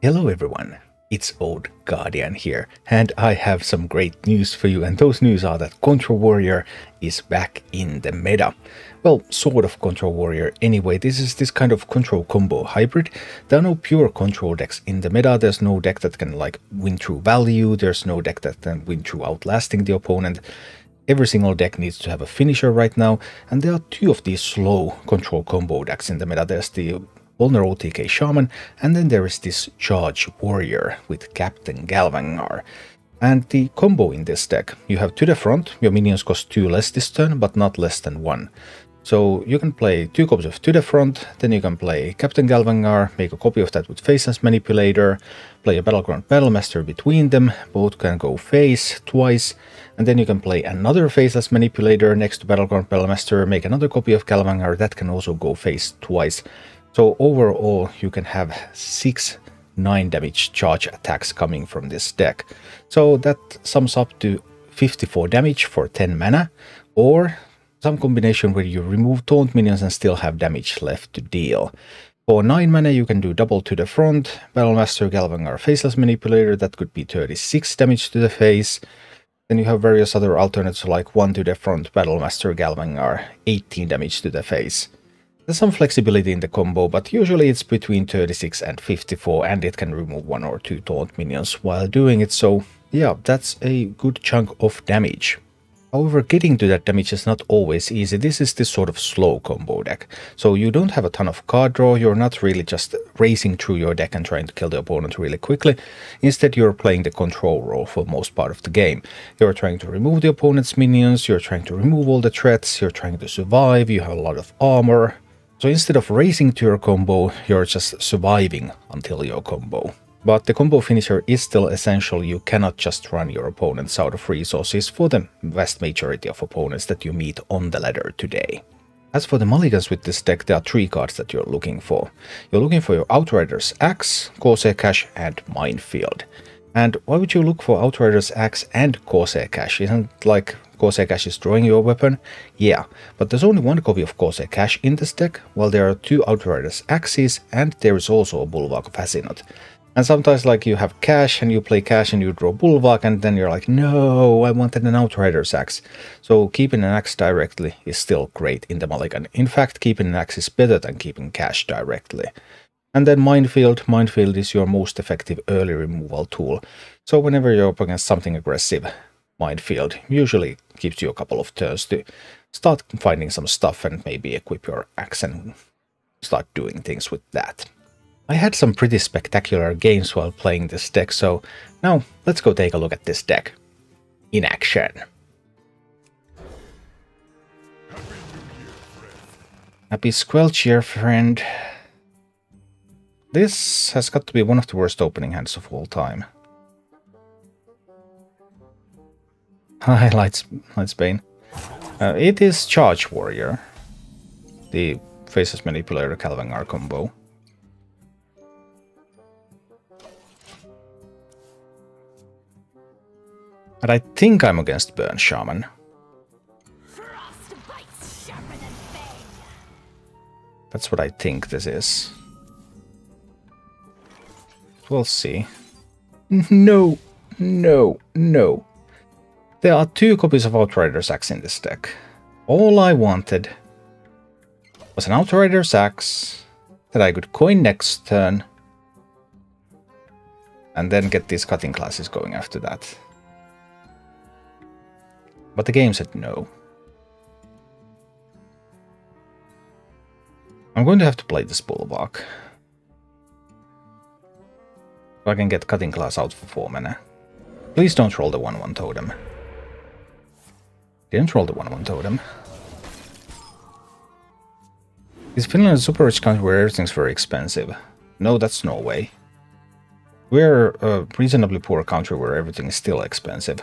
Hello everyone, it's Old Guardian here, and I have some great news for you, and those news are that Control Warrior is back in the meta. Well, sort of Control Warrior anyway. This is this kind of control combo hybrid. There are no pure control decks in the meta. There's no deck that can like win through value, there's no deck that can win through outlasting the opponent. Every single deck needs to have a finisher right now, and there are two of these slow control combo decks in the meta. There's the Vulnerable TK Shaman, and then there is this Charge Warrior with Captain Galvangar. And the combo in this deck, you have to the front, your minions cost 2 less this turn, but not less than 1. So you can play 2 copies of to the front, then you can play Captain Galvangar, make a copy of that with Faceless Manipulator, play a Battleground Battlemaster between them, both can go face twice, and then you can play another Faceless Manipulator next to Battleground Battlemaster, make another copy of Galvangar, that can also go face twice. So overall, you can have 6 9 damage charge attacks coming from this deck. So that sums up to 54 damage for 10 mana, or some combination where you remove taunt minions and still have damage left to deal. For 9 mana, you can do double to the front, Battlemaster, Galvangar, Faceless Manipulator, that could be 36 damage to the face. Then you have various other alternates like 1 to the front, Battlemaster, Galvangar, 18 damage to the face. There's some flexibility in the combo, but usually it's between 36 and 54, and it can remove 1 or 2 taunt minions while doing it, so yeah, that's a good chunk of damage. However, getting to that damage is not always easy. This is this sort of slow combo deck, so you don't have a ton of card draw, you're not really just racing through your deck and trying to kill the opponent really quickly. Instead, you're playing the control role for most part of the game. You're trying to remove the opponent's minions, you're trying to remove all the threats, you're trying to survive, you have a lot of armor. So instead of racing to your combo, you're just surviving until your combo. But the combo finisher is still essential. You cannot just run your opponents out of resources for the vast majority of opponents that you meet on the ladder today. As for the mulligans with this deck, there are 3 cards that you're looking for. You're looking for your Outrider's Axe, Corsair Cache, and Minefield. And why would you look for Outrider's Axe and Corsair Cache? Isn't like Corsair Cache is drawing your weapon? Yeah, but there's only 1 copy of Corsair Cache in this deck, while there are 2 Outrider's Axes, and there is also a Bulwark of Asinot. And sometimes like you have Cache and you play Cache and you draw Bulwark, and then you're like, no, I wanted an Outrider's Axe. So keeping an Axe directly is still great in the mulligan. In fact, keeping an Axe is better than keeping Cache directly. And then Minefield. Minefield is your most effective early removal tool. So whenever you're up against something aggressive, Minefield usually gives you a couple of turns to start finding some stuff and maybe equip your axe and start doing things with that. I had some pretty spectacular games while playing this deck, so now let's go take a look at this deck in action. Happy Squelch Year, friend. This has got to be one of the worst opening hands of all time. Hi, Lightsbane. It is Charge Warrior, the Faceless Manipulator Galvangar combo. And I think I'm against Burn Shaman. That's what I think this is. We'll see. No, no, no. There are 2 copies of Outrider's Axe in this deck. All I wanted was an Outrider's Axe that I could coin next turn and then get these cutting classes going after that. But the game said no. I'm going to have to play this Bulwark. So I can get Cutting Class out for 4 mana. Please don't roll the 1/1 totem. Didn't roll the 1/1 totem. Is Finland a super rich country where everything's very expensive? No, that's Norway. We're a reasonably poor country where everything is still expensive.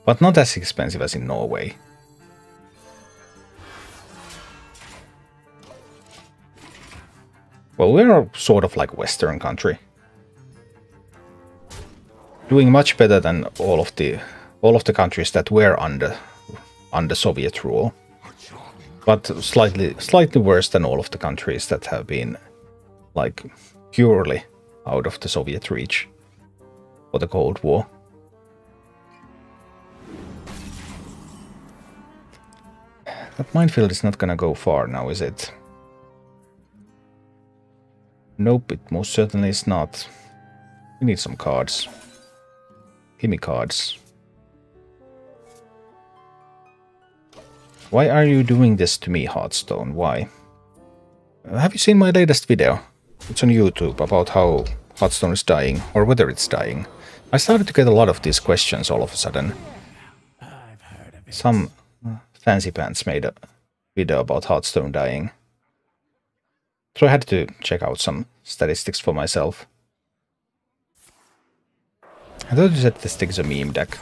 But not as expensive as in Norway. Well, we're sort of like Western country. Doing much better than all of the countries that were under Soviet rule. But slightly worse than all of the countries that have been like purely out of the Soviet reach for the Cold War. That minefield is not gonna go far now, is it? Nope, it most certainly is not. We need some cards. Give me cards. Why are you doing this to me, Hearthstone? Why? Have you seen my latest video? It's on YouTube about how Hearthstone is dying, or whether it's dying. I started to get a lot of these questions all of a sudden. Some fancy pants made a video about Hearthstone dying. So I had to check out some statistics for myself. I thought you said this thing is a meme deck.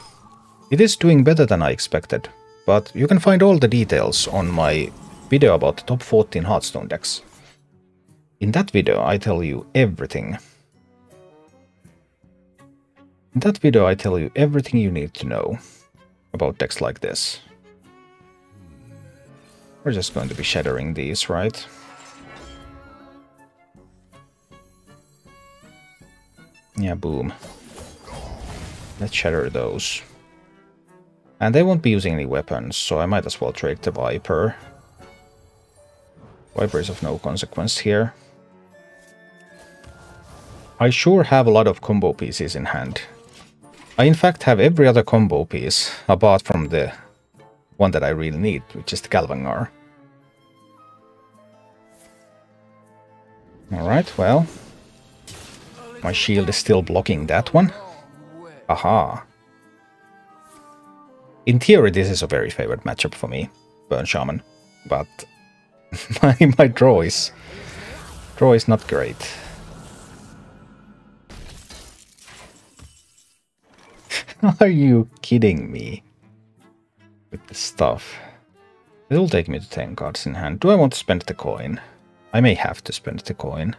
It is doing better than I expected, but you can find all the details on my video about the top 14 Hearthstone decks. In that video I tell you everything. In that video I tell you everything you need to know about decks like this. We're just going to be shattering these, right? Yeah, boom. Let's shatter those. And they won't be using any weapons, so I might as well trade the Viper. Viper is of no consequence here. I sure have a lot of combo pieces in hand. I in fact have every other combo piece, apart from the one that I really need, which is the Galvangar. Alright, well. My shield is still blocking that one. Aha. In theory, this is a very favorite matchup for me, Burn Shaman, but my draw is not great. Are you kidding me with the stuff? It'll take me to 10 cards in hand. Do I want to spend the coin? I may have to spend the coin.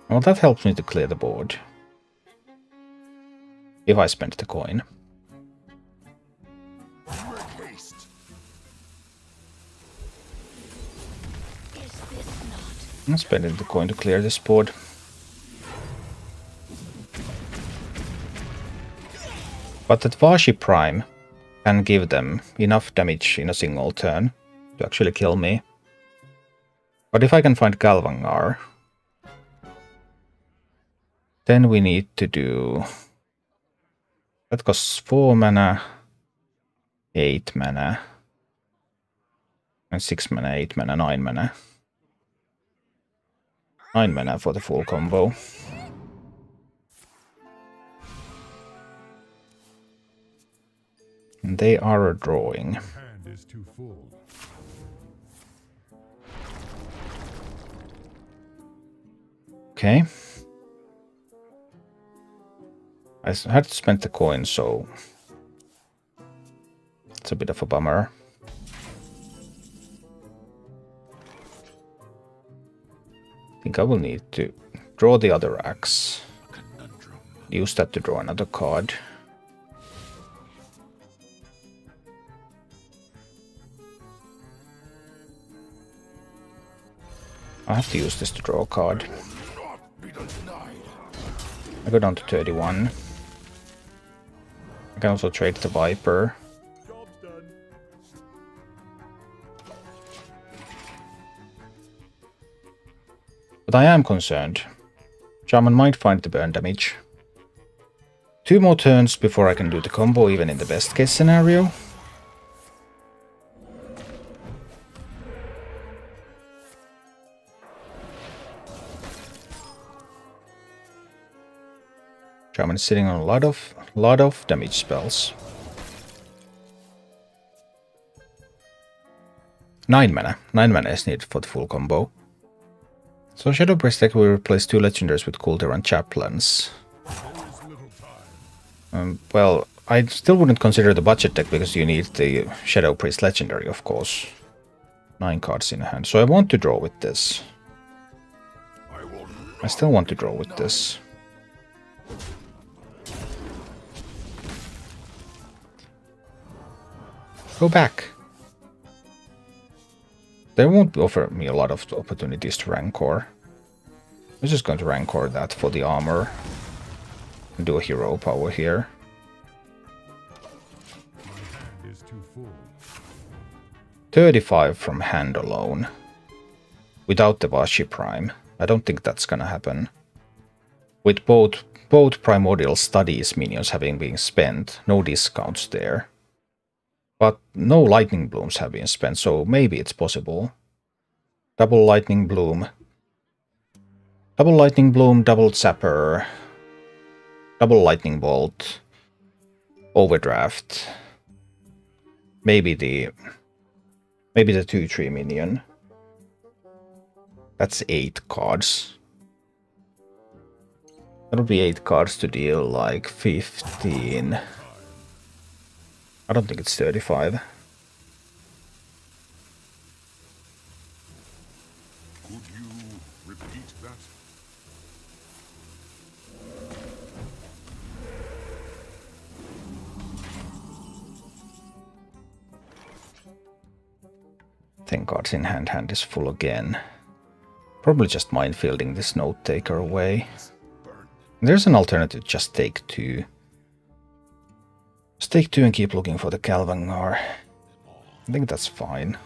Well, that helps me to clear the board. If I spend the coin. I'm spending the coin to clear this board. But that Vashi Prime can give them enough damage in a single turn to actually kill me. But if I can find Galvangar, then we need to do... That costs 4 mana, 8 mana, and 6 mana, 8 mana, 9 mana. 9 mana for the full combo. And they are a drawing. Okay. I had to spend the coin, so it's a bit of a bummer. I think I will need to draw the other axe. Use that to draw another card. I have to use this to draw a card. I go down to 31. I can also trade the Viper. But I am concerned. Shaman might find the burn damage. 2 more turns before I can do the combo, even in the best case scenario. Shaman is sitting on a lot of damage spells. 9 mana. 9 mana is needed for the full combo. So Shadow Priest deck will replace 2 legendaries with Coulter and Chaplains. Well, I still wouldn't consider the budget deck because you need the Shadow Priest legendary, of course. 9 cards in hand. So I want to draw with this. I still want to draw with this. Go back. They won't offer me a lot of opportunities to Rancor. I'm just going to Rancor that for the armor. And do a hero power here. 35 from hand alone. Without the Vashi Prime. I don't think that's gonna happen. With both Primordial Studies minions having been spent, no discounts there. But no Lightning Blooms have been spent, so maybe it's possible. Double Lightning Bloom. Double Lightning Bloom, double Zapper. Double Lightning Bolt. Overdraft. Maybe the 2/3 minion. That's 8 cards. That'll be 8 cards to deal like 15. I don't think it's 35. Could you repeat that? Ten cards in hand. Hand is full again. Probably just mindfielding this Note Taker away. There's an alternative, just take 2. Just take 2 and keep looking for the Kalvangar. I think that's fine.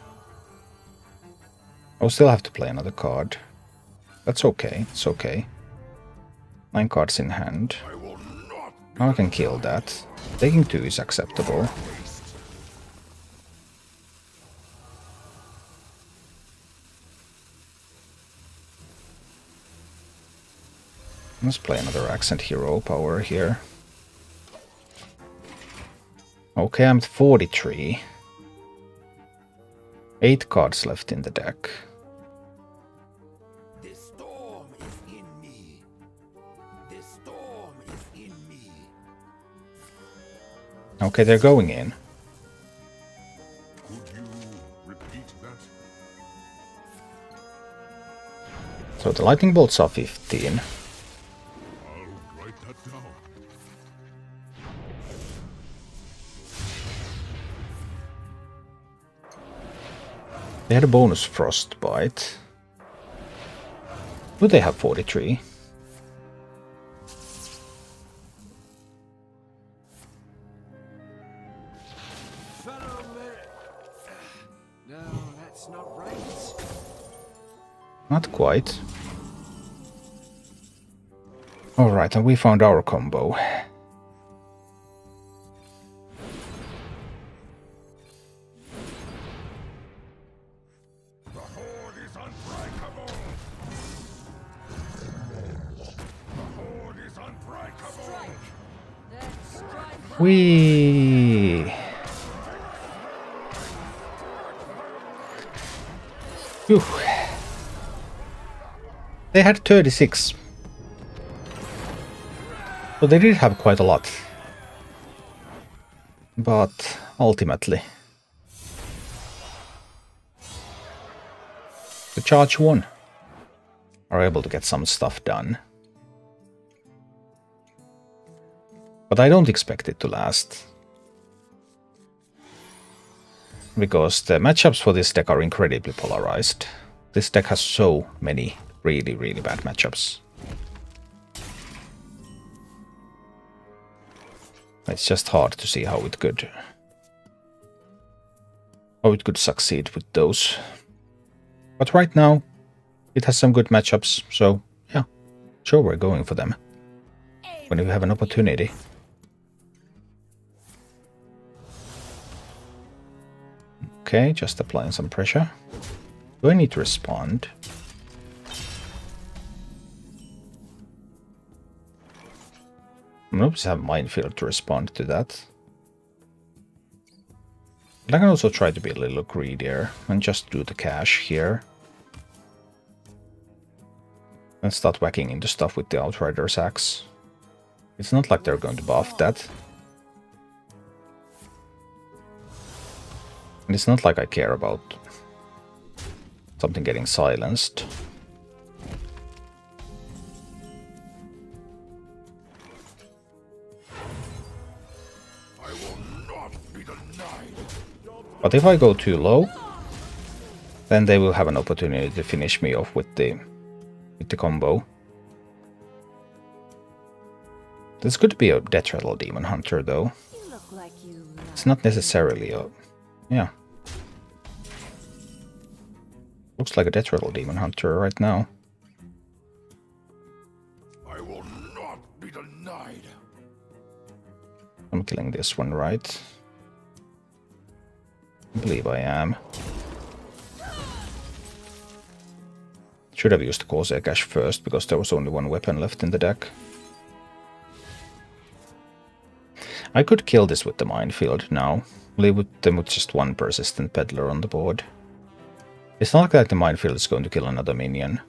I'll still have to play another card. That's okay, it's okay. 9 cards in hand. Now I can kill that. Taking 2 is acceptable. Let's play another Accent Hero power here. Okay, I'm at 43. 8 cards left in the deck. The storm is in me. The storm is in me. Okay, they're going in. Could you repeat that? So the Lightning Bolts are 15. I'll write that down. They had a bonus Frostbite. Do they have 43? Fellow No, that's not right. Not quite. Alright, and we found our combo. The Horde is unbreakable. The Horde is unbreakable. Whee! Phew. They had 36. So they did have quite a lot. But ultimately, the Charge 1 are able to get some stuff done. But I don't expect it to last. Because the matchups for this deck are incredibly polarized. This deck has so many really, really bad matchups. It's just hard to see how it could succeed with those. But right now, it has some good matchups, so yeah, sure, we're going for them when we have an opportunity. Okay, just applying some pressure. Do I need to respond? Oops, I have Minefield to respond to that. But I can also try to be a little greedier and just do the cash here. And start whacking into stuff with the Outrider's Axe. It's not like they're going to buff that. And it's not like I care about something getting silenced. I will not be denied. But if I go too low, Then they will have an opportunity to finish me off with the combo. This could be a Death Rattle Demon Hunter, though. You look like you It's not necessarily a... yeah. Looks like a Death Rattle Demon Hunter right now. I will not be denied. I'm killing this one, right? I believe I am. Should have used the Corsair Cache first, because there was only one weapon left in the deck. I could kill this with the Minefield now. Leave them with just one Persistent Peddler on the board. It's not like the Minefield is going to kill another minion.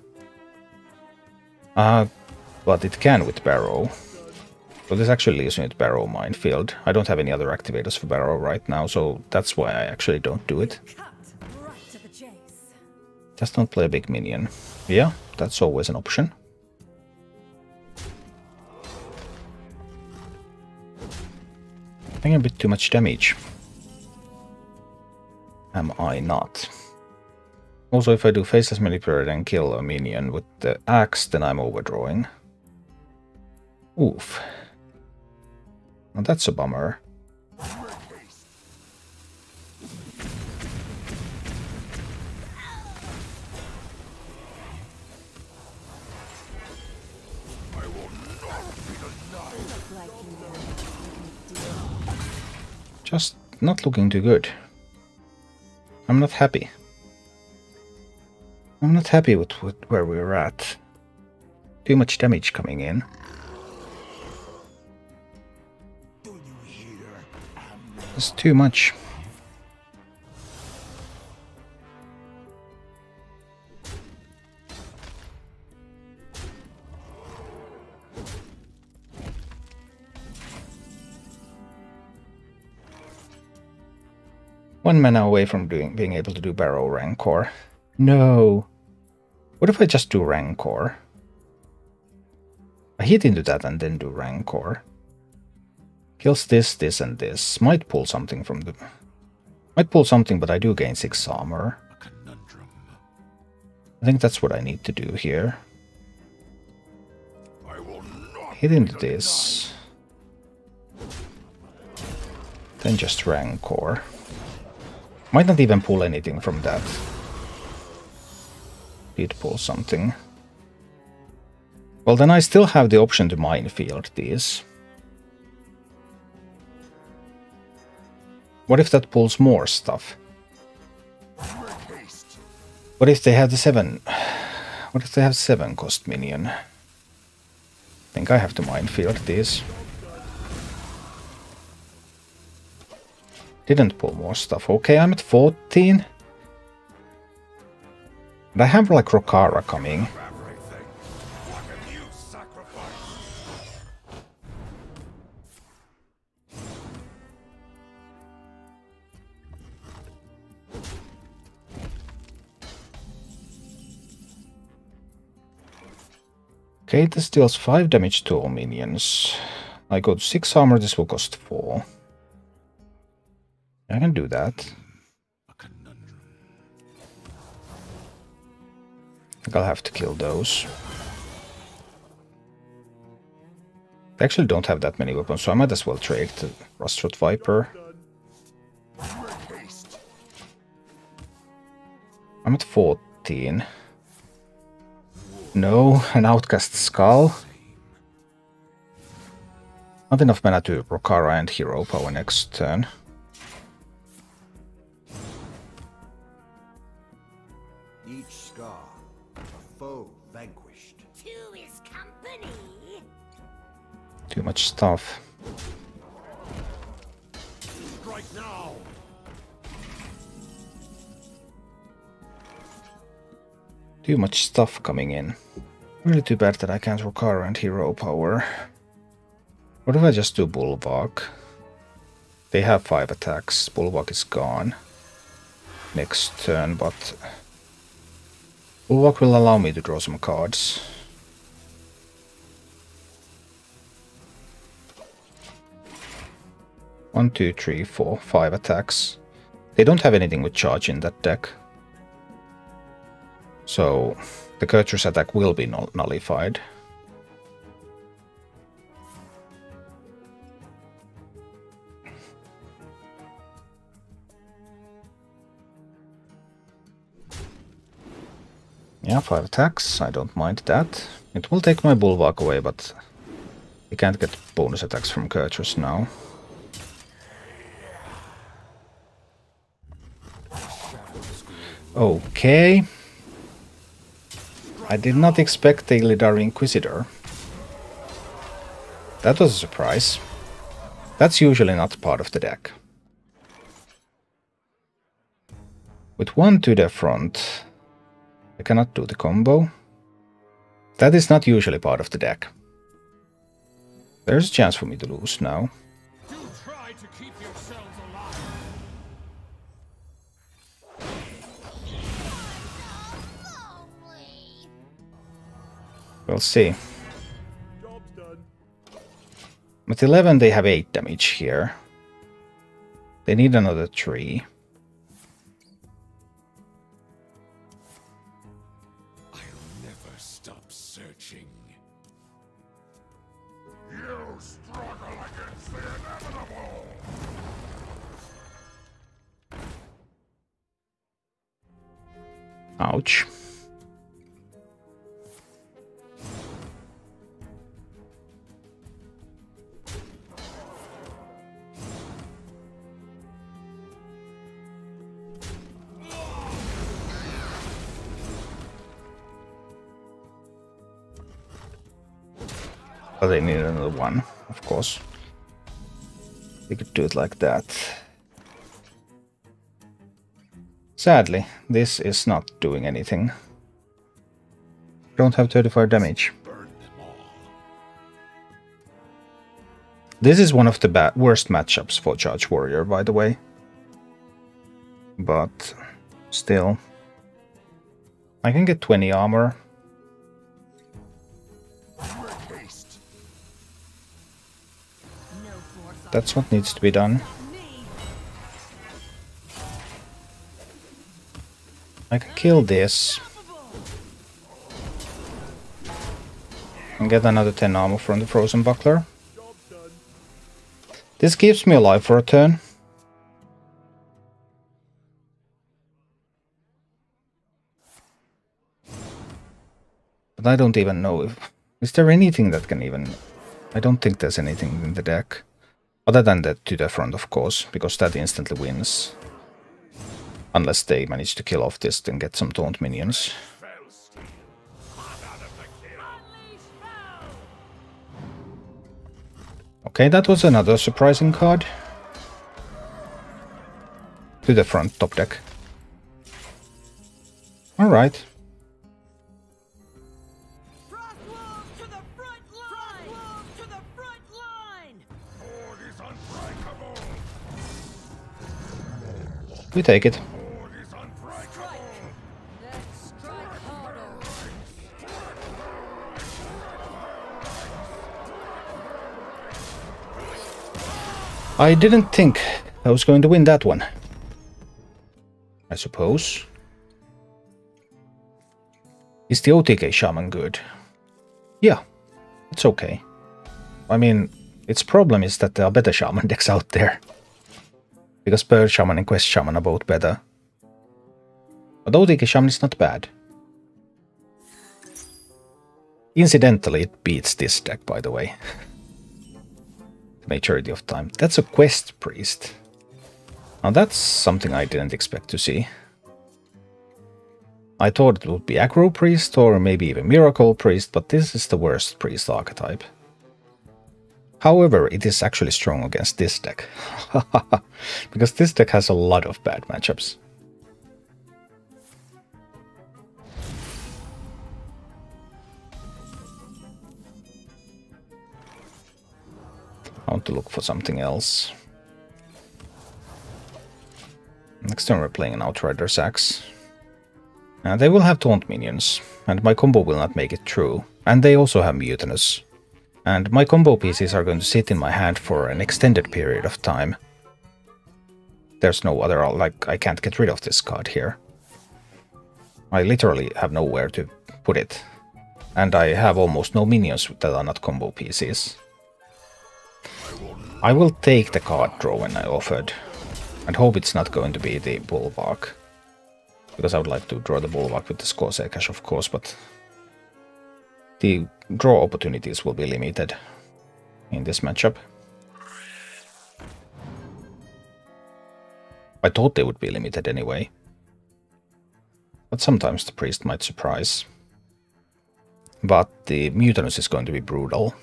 But it can with Barrow. So this actually leaves me with Barrow Minefield. I don't have any other activators for Barrow right now, so that's why I actually don't do it. cut right to the chase. Just don't play a big minion. Yeah, that's always an option. I think a bit too much damage. Am I not? Also, if I do Faceless Manipulator and kill a minion with the axe, then I'm overdrawing. Oof. Well, that's a bummer. Just not looking too good. I'm not happy. I'm not happy with where we're at. Too much damage coming in. It's too much. One mana away from being able to do Barrow Rancor. No. What if I just do Rancor? I hit into that and then do Rancor. Kills this, this, and this. Might pull something from the... Might pull something, but I do gain 6 armor. I think that's what I need to do here. Hit into this. Then just Rancor. Might not even pull anything from that. Did pull something. Well, then I still have the option to Minefield these. What if that pulls more stuff? What if they have the 7... What if they have 7 cost minion? I think I have to Minefield these. Didn't pull more stuff. Okay, I'm at 14. But I have like Rokara coming. Okay, this deals 5 damage to all minions. I go to 6 armor, this will cost 4. I can do that. I think I'll have to kill those. I actually don't have that many weapons, so I might as well trade the Rustroth Viper. I'm at 14. No, an Outcast Skull. Not enough mana to Rokara and Hero Power next turn. Each scar, a foe vanquished. Two is company. Too much stuff. Strike now. Too much stuff coming in. Really too bad that I can't Rokara and Hero Power. What if I just do Bulwark? They have 5 attacks. Bulwark is gone next turn, but Bulwark will allow me to draw some cards. One, two, three, four, 5 attacks. They don't have anything with charge in that deck. So the Kurtrus attack will be nullified. Yeah, 5 attacks, I don't mind that. It will take my Bulwark away, but he can't get bonus attacks from Kurtrus now. Okay. I did not expect the Illidari Inquisitor. That was a surprise. That's usually not part of the deck. With 1 to the front, I cannot do the combo. That is not usually part of the deck. There's a chance for me to lose now. Do try to keep yourselves alive. We'll see. Job's done. At 11 they have 8 damage here. They need another 3. I'll never stop searching. You struggle against the inevitable. Ouch. But they need another one, of course. We could do it like that. Sadly, this is not doing anything. Don't have 35 damage. Burn them all. This is one of the worst matchups for Charge Warrior, by the way. But still, I can get 20 armor. That's what needs to be done. I can kill this and get another 10 armor from the Frozen Buckler. This keeps me alive for a turn. But I don't even know if... Is there anything that can even... I don't think there's anything in the deck. Other than that to the front, of course, because that instantly wins. Unless they manage to kill off this and get some taunt minions. Okay, that was another surprising card. To the front, top deck. Alright. We take it. I didn't think I was going to win that one. I suppose. Is the OTK Shaman good? Yeah, it's okay. I mean, its problem is that there are better Shaman decks out there. Because Pearl Shaman and Quest Shaman are both better. But OTK Shaman is not bad. Incidentally, it beats this deck, by the way. The majority of time. That's a Quest Priest. Now that's something I didn't expect to see. I thought it would be Aggro Priest or maybe even Miracle Priest, but this is the worst Priest archetype. However, it is actually strong against this deck. Because this deck has a lot of bad matchups. I want to look for something else. Next turn we're playing an Outrider's Axe. They will have taunt minions, and my combo will not make it through. And they also have Mutinous. And my combo pieces are going to sit in my hand for an extended period of time. There's no other, like, I can't get rid of this card here. I literally have nowhere to put it. And I have almost no minions that are not combo pieces. I will take the card draw when I offered. And hope it's not going to be the Bulwark. Because I would like to draw the Bulwark with the Corsair Cache, of course, but the draw opportunities will be limited in this matchup. I thought they would be limited anyway. But sometimes the priest might surprise. But the Mutanus is going to be brutal.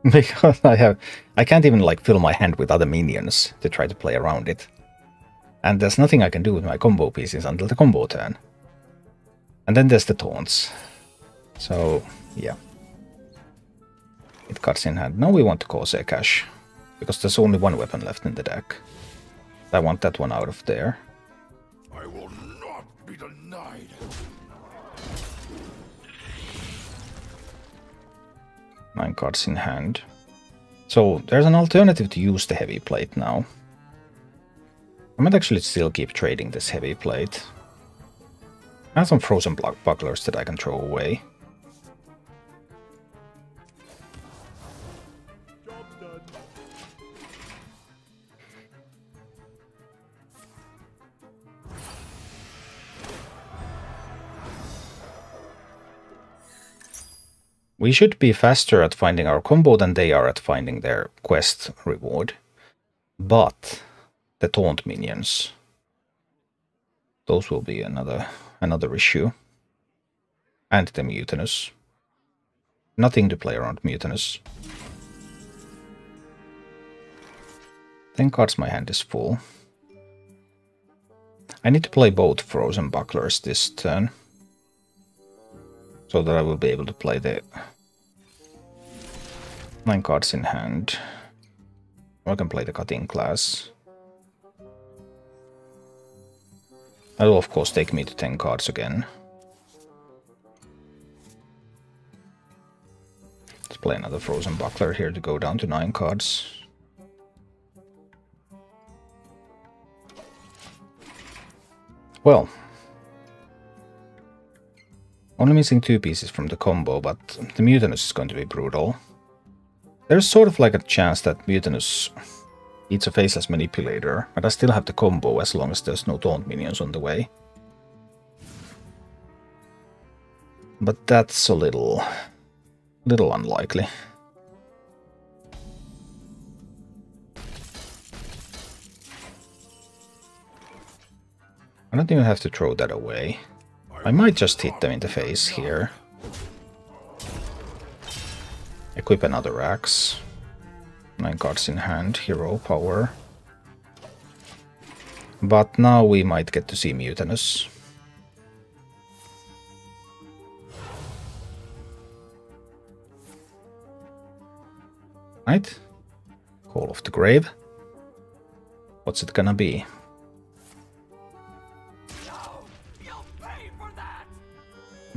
Because I can't even like fill my hand with other minions to try to play around it. And there's nothing I can do with my combo pieces until the combo turn. And then there's the taunts. So, yeah. It cuts in hand. Now we want to Corsair Cache. Because there's only one weapon left in the deck. I want that one out of there. I will not be denied. Nine cards in hand. So there's an alternative to use the heavy plate now. I might actually still keep trading this heavy plate. I have some frozen bucklers that I can throw away. Job's done. We should be faster at finding our combo than they are at finding their quest reward. But the taunt minions, those will be another issue. And the Mutanus. Nothing to play around Mutanus. 10 cards, my hand is full. I need to play both Frozen Bucklers this turn. So that I will be able to play the 9 cards in hand. I can play the Cutting Class. That will of course take me to 10 cards again. Let's play another Frozen Buckler here to go down to 9 cards. Well, only missing 2 pieces from the combo, but the Mutanus is going to be brutal. There's sort of like a chance that Mutanus eats a Faceless Manipulator, but I still have the combo as long as there's no taunt minions on the way. But that's a little unlikely. I don't even have to throw that away. I might just hit them in the face here. Equip another axe. 9 cards in hand, hero power. But now we might get to see Mutanus. Right? Call of the Grave. What's it gonna be?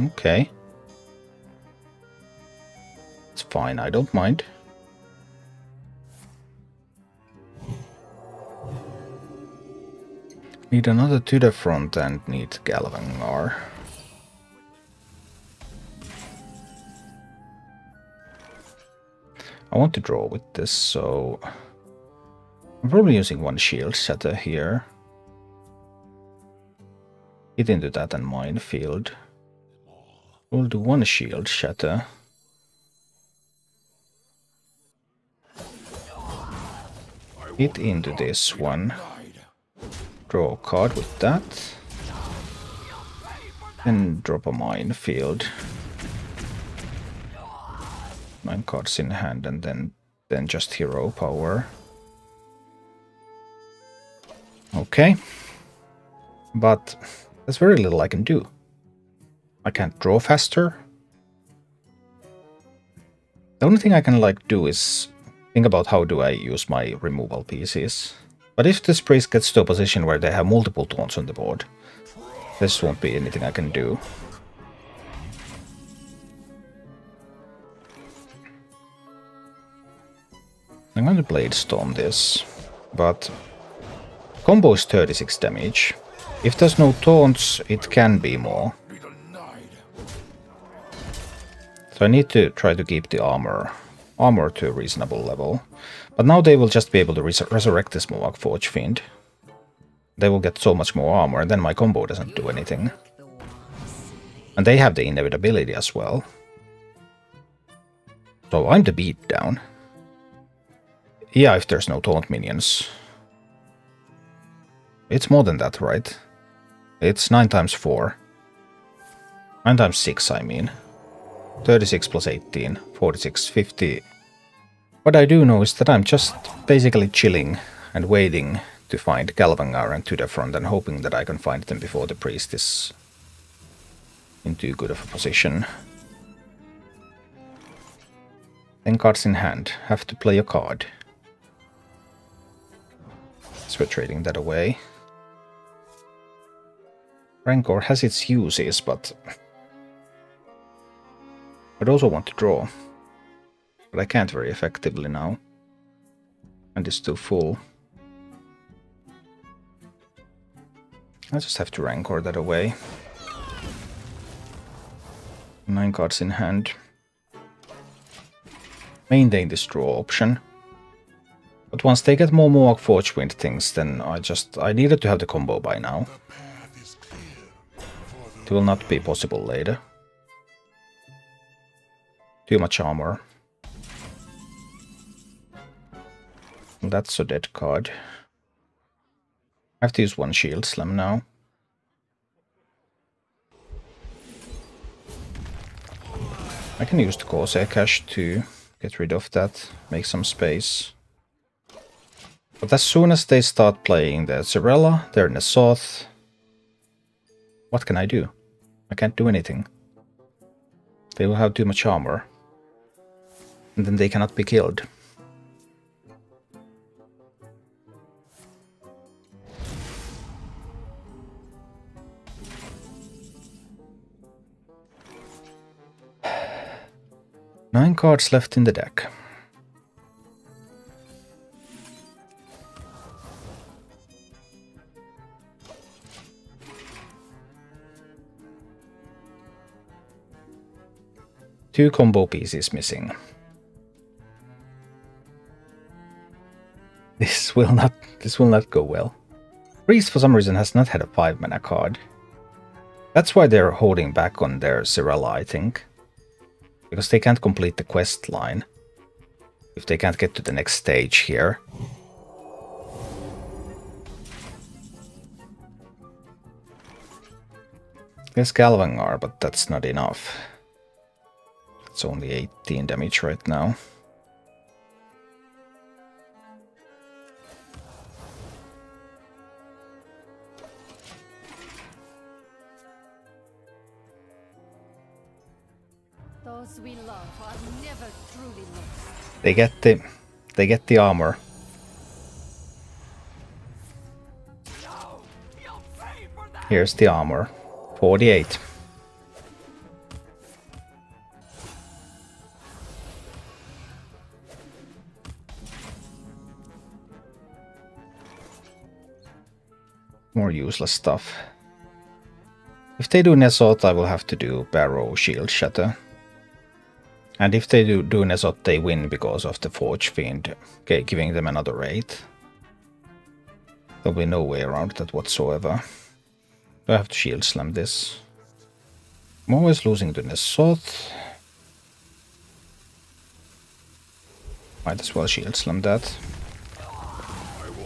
Okay. It's fine, I don't mind. Need another to the front and need Galvangar. I want to draw with this, so I'm probably using one Shield Shatter here. Hit into that and Minefield. We'll do one Shield Shatter. Hit into this one. Draw a card with that. And drop a Minefield. 9 cards in hand and then just hero power. Okay. But there's very little I can do. I can't draw faster. The only thing I can do is think about how do I use my removal pieces. But if this priest gets to a position where they have multiple taunts on the board, this won't be anything I can do. I'm going to Blade Storm this, but combo is 36 damage. If there's no taunts, it can be more. Be denied. So I need to try to keep the armor to a reasonable level. But now they will just be able to resurrect this Mohawk Forge Fiend. They will get so much more armor, and then my combo doesn't do anything. And they have the inevitability as well. So I'm the beatdown. Yeah, if there's no taunt minions. It's more than that, right? It's 9 times 4. 9 times 6, I mean. 36 plus 18, 46, 50. What I do know is that I'm just basically chilling and waiting to find Galvangar and Tudefront and hoping that I can find them before the priest is in too good of a position. 10 cards in hand. Have to play a card. So we're trading that away. Rancor has its uses, but I'd also want to draw. But I can't very effectively now. And it's too full. I just have to Rancor that away. 9 cards in hand. Maintain this draw option. But once they get more Mohawk Forge Wind things, then I needed to have the combo by now. It will not be possible later. Too much armor. That's a dead card. I have to use 1 Shield Slam now. I can use the Corsair Cache to get rid of that, make some space. But as soon as they start playing their Cirella, their Nesoth, what can I do? I can't do anything. They will have too much armor. And then they cannot be killed. Nine cards left in the deck. Two combo pieces missing. This will not go well. Priest for some reason has not had a 5-mana card. That's why they're holding back on their Cirella, I think. Because they can't complete the quest line. If they can't get to the next stage here. There's Galvangar, but that's not enough. It's only 18 damage right now. Those we love are never truly lost. They get the armor. Here's the armor. 48. More useless stuff. If they do Nesoth, I will have to do Barrow Shield Shatter. And if they do Nesoth, they win because of the Forge Fiend giving them another 8. There'll be no way around that whatsoever. Do I have to Shield Slam this? I'm always losing to Nesoth. Might as well Shield Slam that.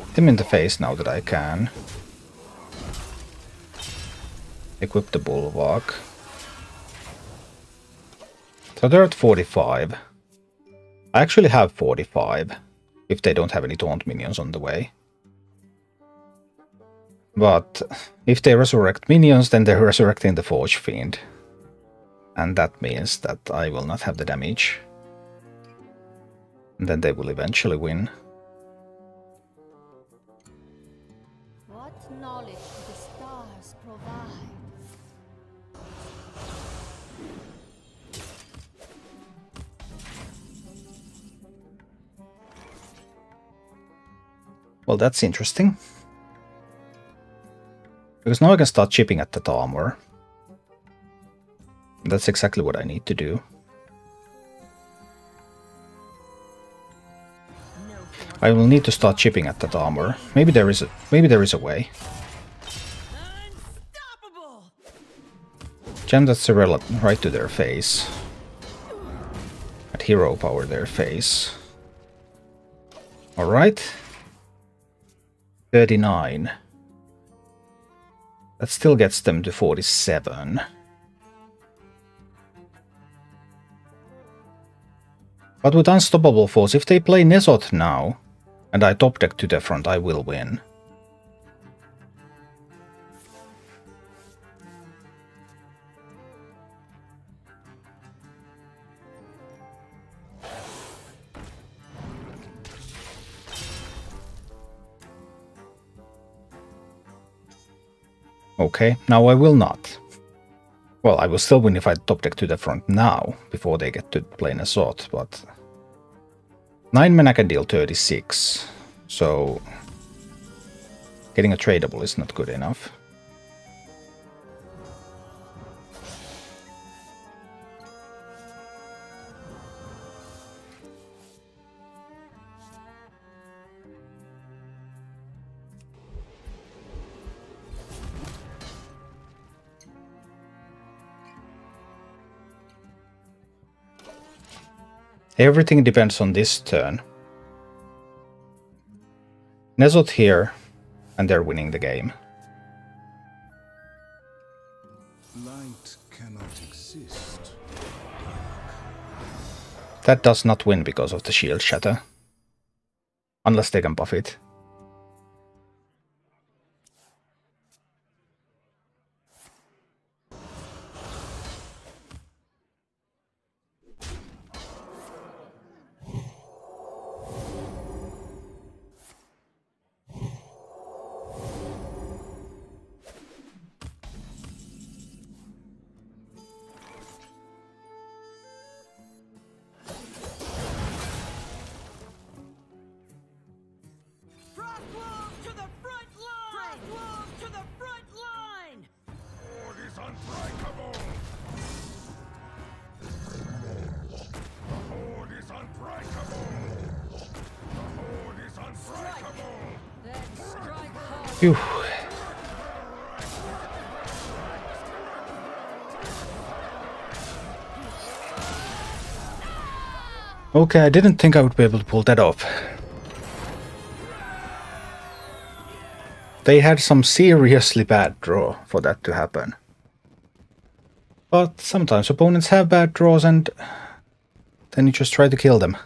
Hit him in the face now that I can. Equip the Bulwark. So they're at 45. I actually have 45, if they don't have any taunt minions on the way. But if they resurrect minions, then they're resurrecting the Forge Fiend. And that means that I will not have the damage. And then they will eventually win. What knowledge do the stars provide? Well, that's interesting. Because now I can start chipping at that armor. That's exactly what I need to do. I will need to start chipping at that armor. Maybe there is a way. Jam that Cirilla right to their face. At hero power their face. Alright. 39. That still gets them to 47. But with Unstoppable Force, if they play Nezoth now, and I top deck to the front, I will win. Okay, now I will not. Well, I will still win if I top deck to the front now, before they get to play Nezoth, but... 9 mana can deal 36, so... getting a tradable is not good enough. Everything depends on this turn. Nezoth here, and they're winning the game. Light cannot exist. That does not win because of the shield shatter. Unless they can buff it. Phew. Okay, I didn't think I would be able to pull that off. They had some seriously bad draw for that to happen. But sometimes opponents have bad draws and then you just try to kill them.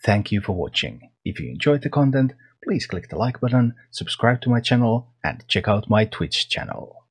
Thank you for watching. If you enjoyed the content, please click the like button, subscribe to my channel, and check out my Twitch channel.